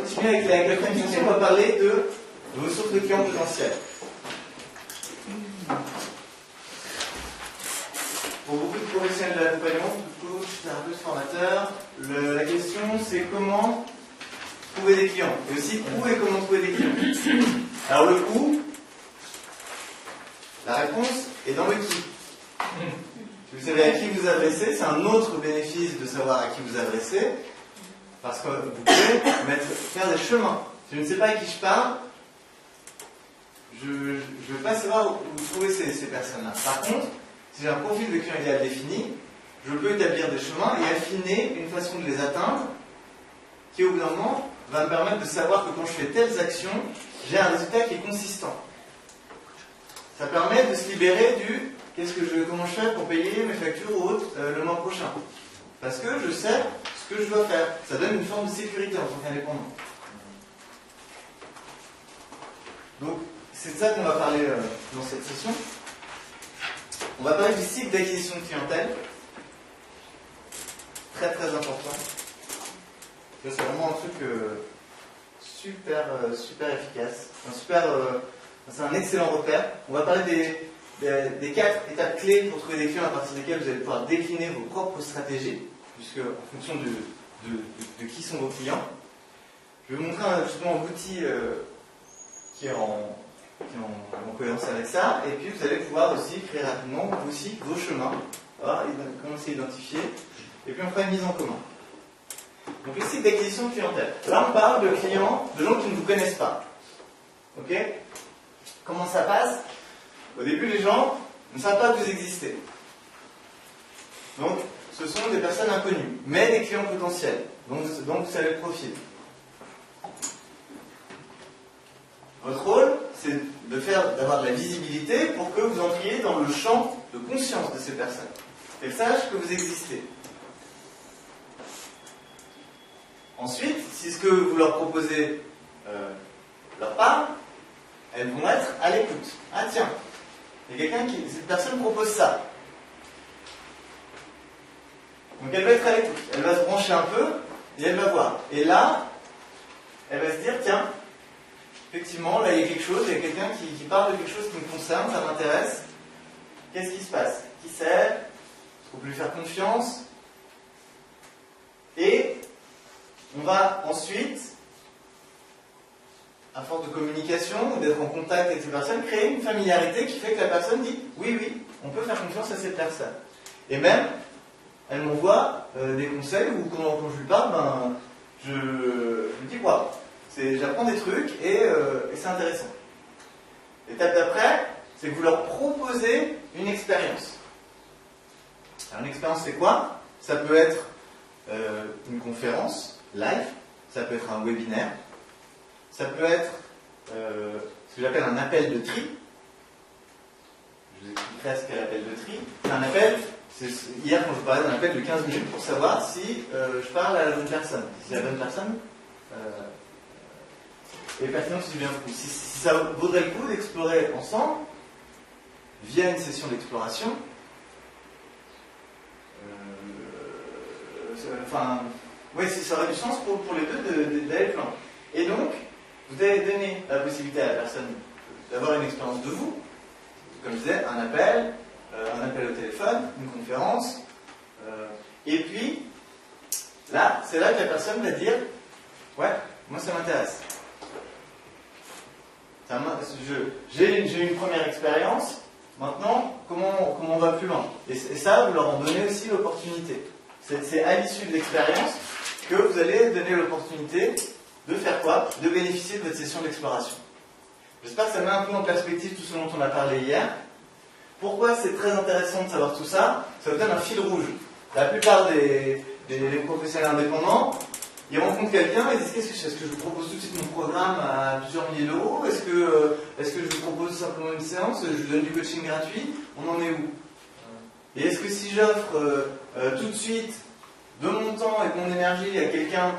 continuer avec la première session, on va parler de vos sources de clients potentiels. Pour beaucoup de professionnels de l'accompagnement, du coup, thérapeutes, formateurs, la question c'est comment trouver des clients. Et aussi où et comment trouver des clients. Alors le où, la réponse est dans le qui. Si vous savez à qui vous adressez, c'est un autre bénéfice de savoir à qui vous adressez, parce que vous pouvez faire des chemins. Si je ne sais pas à qui je parle, je ne vais pas savoir où trouver ces personnes-là. Par contre, si j'ai un profil de client idéal défini, je peux établir des chemins et affiner une façon de les atteindre qui, au bout d'un moment, va me permettre de savoir que quand je fais telles actions, j'ai un résultat qui est consistant. Ça permet de se libérer du comment je fais pour payer mes factures ou autres le mois prochain. Parce que je sais ce que je dois faire. Ça donne une forme de sécurité en tant qu'indépendant. Donc, c'est de ça qu'on va parler dans cette session. On va parler du cycle d'acquisition de clientèle. Très très important. C'est vraiment un truc super efficace. C'est un excellent repère. On va parler des 4 étapes clés pour trouver des clients à partir desquelles vous allez pouvoir décliner vos propres stratégies, puisque en fonction de qui sont vos clients. Je vais vous montrer justement un outil qui est en cohérence avec ça, et puis vous allez pouvoir aussi créer rapidement aussi vos chemins, commencer à identifier, et puis on fera une mise en commun. Donc le cycle d'acquisition de clientèle. Là on parle de clients, de gens qui ne vous connaissent pas. Ok? Comment ça passe? Au début les gens ne savent pas que vous existez. Donc ce sont des personnes inconnues, mais des clients potentiels. Donc vous savez le profil. Votre rôle, c'est d'avoir de la visibilité pour que vous entriez dans le champ de conscience de ces personnes. Qu'elles sachent que vous existez. Ensuite, si ce que vous leur proposez leur parle, elles vont être à l'écoute. Ah tiens, il y a cette personne propose ça. Donc elle va être à l'écoute. Elle va se brancher un peu et elle va voir. Et là, elle va se dire, tiens, effectivement, là il y a quelque chose, il y a quelqu'un qui parle de quelque chose qui me concerne, ça m'intéresse. Qu'est-ce qui se passe? Qui c'est? Est-ce qu'on peut lui faire confiance? Et on va ensuite, à force de communication ou d'être en contact avec ces personnes, créer une familiarité qui fait que la personne dit oui, on peut faire confiance à cette personne. Et même, elle m'envoie des conseils où quand je lui parle, je me dis waouh, j'apprends des trucs et c'est intéressant. L'étape d'après, c'est que vous leur proposez une expérience. Alors une expérience c'est quoi? Ça peut être une conférence live, ça peut être un webinaire, ça peut être ce que j'appelle un appel de tri. Je vous expliquerai ce qu'est l'appel de tri. Un appel, hier quand je parlais d'un appel de 15 minutes pour savoir si je parle à la bonne personne. Si la bonne personne est pertinente, si ça vaudrait le coup d'explorer ensemble, via une session d'exploration, si ça aurait du sens pour les deux d'aller plus loin. Et donc, vous allez donner la possibilité à la personne d'avoir une expérience de vous, comme je disais, un appel au téléphone, une conférence, et puis, là, c'est là que la personne va dire, ouais, moi ça m'intéresse. J'ai une première expérience, maintenant, comment on va plus loin? Et ça, vous leur en donnez aussi l'opportunité. C'est à l'issue de l'expérience que vous allez donner l'opportunité de faire quoi? De bénéficier de votre session d'exploration. J'espère que ça met un peu en perspective tout ce dont on a parlé hier. Pourquoi c'est très intéressant de savoir tout ça? Ça vous donne un fil rouge. La plupart des professionnels indépendants, ils rencontrent quelqu'un et disent est-ce que je vous propose tout de suite mon programme à plusieurs milliers d'euros? Est-ce que je vous propose simplement une séance? Je vous donne du coaching gratuit? On en est où? Et est-ce que si j'offre tout de suite de mon temps et de mon énergie à quelqu'un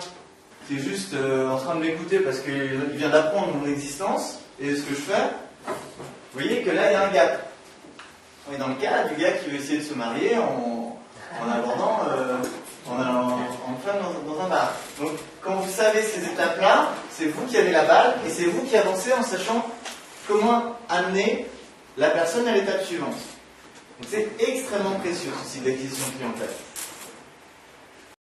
qui est juste en train de m'écouter parce qu'il vient d'apprendre mon existence et ce que je fais, vous voyez que là il y a un gap. On est dans le cas du gars qui veut essayer de se marier en abordant en allant en femme dans un bar. Donc, quand vous savez ces étapes-là, c'est vous qui avez la balle et c'est vous qui avancez en sachant comment amener la personne à l'étape suivante. Donc, c'est extrêmement précieux ce cycle d'acquisition clientèle.